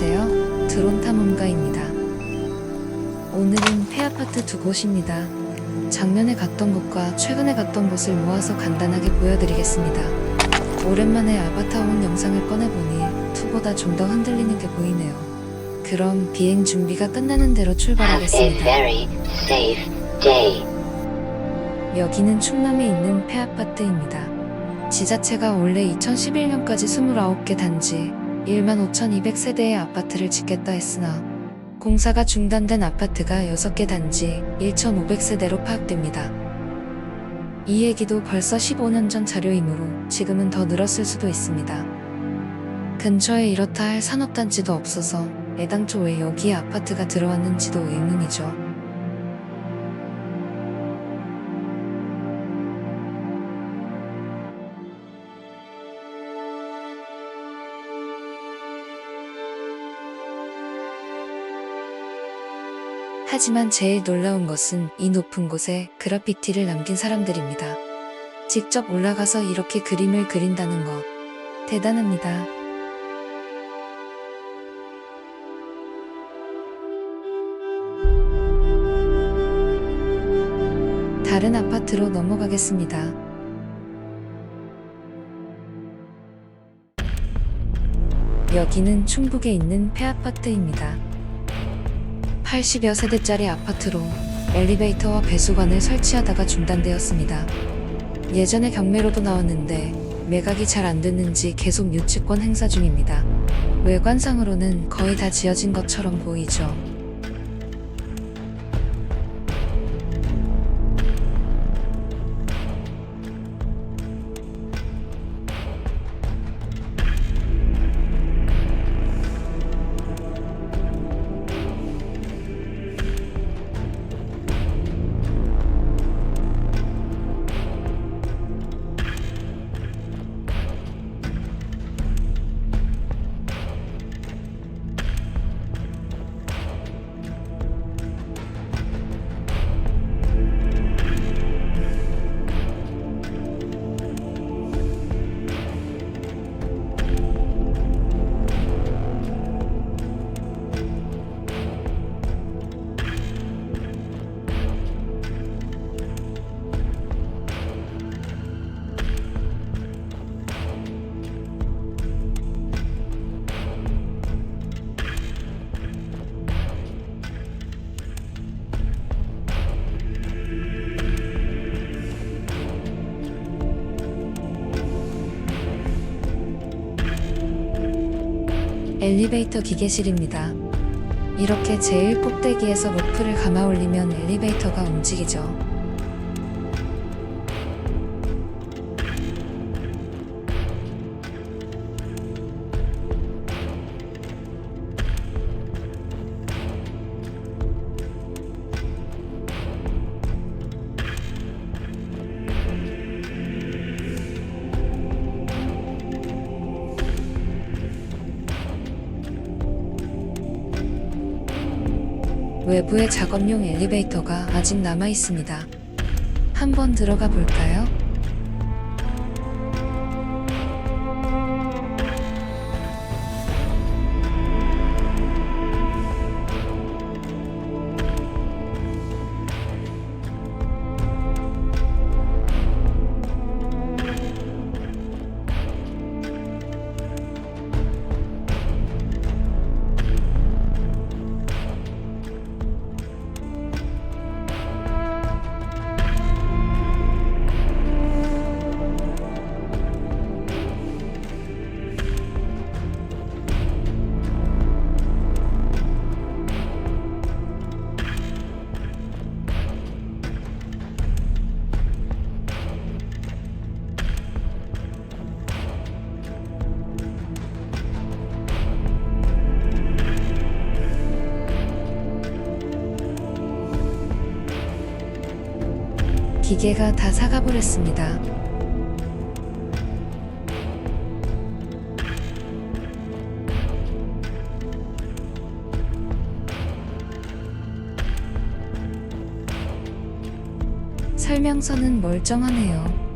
안녕하세요. 드론 탐험가입니다. 오늘은 폐아파트 두 곳입니다. 작년에 갔던 곳과 최근에 갔던 곳을 모아서 간단하게 보여드리겠습니다. 오랜만에 아바타온 영상을 꺼내보니 2보다 좀 더 흔들리는 게 보이네요. 그럼 비행 준비가 끝나는 대로 출발하겠습니다. 여기는 충남에 있는 폐아파트입니다. 지자체가 원래 2011년까지 29개 단지 15,200세대의 아파트를 짓겠다 했으나 공사가 중단된 아파트가 6개 단지 1,500세대로 파악됩니다. 이 얘기도 벌써 15년 전 자료이므로 지금은 더 늘었을 수도 있습니다. 근처에 이렇다 할 산업단지도 없어서 애당초 왜 여기에 아파트가 들어왔는지도 의문이죠. 하지만 제일 놀라운 것은 이 높은 곳에 그래피티를 남긴 사람들입니다. 직접 올라가서 이렇게 그림을 그린다는 것, 대단합니다. 다른 아파트로 넘어가겠습니다. 여기는 충북에 있는 폐아파트입니다. 80여 세대짜리 아파트로 엘리베이터와 배수관을 설치하다가 중단되었습니다. 예전에 경매로도 나왔는데 매각이 잘 안됐는지 계속 유치권 행사 중입니다. 외관상으로는 거의 다 지어진 것처럼 보이죠. 엘리베이터 기계실입니다. 이렇게 제일 꼭대기에서 로프를 감아 올리면 엘리베이터가 움직이죠. 외부에 작업용 엘리베이터가 아직 남아 있습니다. 한번 들어가 볼까요? 기계가 다 사가버렸습니다. 설명서는 멀쩡하네요.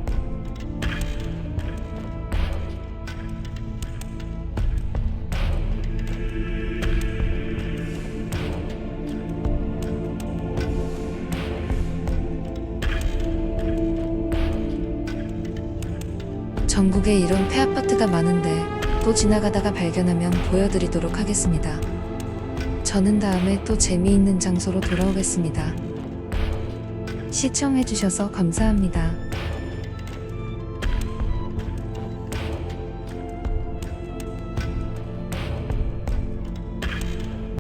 전국에 이런 폐아파트가 많은데 또 지나가다가 발견하면 보여드리도록 하겠습니다. 저는 다음에 또 재미있는 장소로 돌아오겠습니다. 시청해주셔서 감사합니다.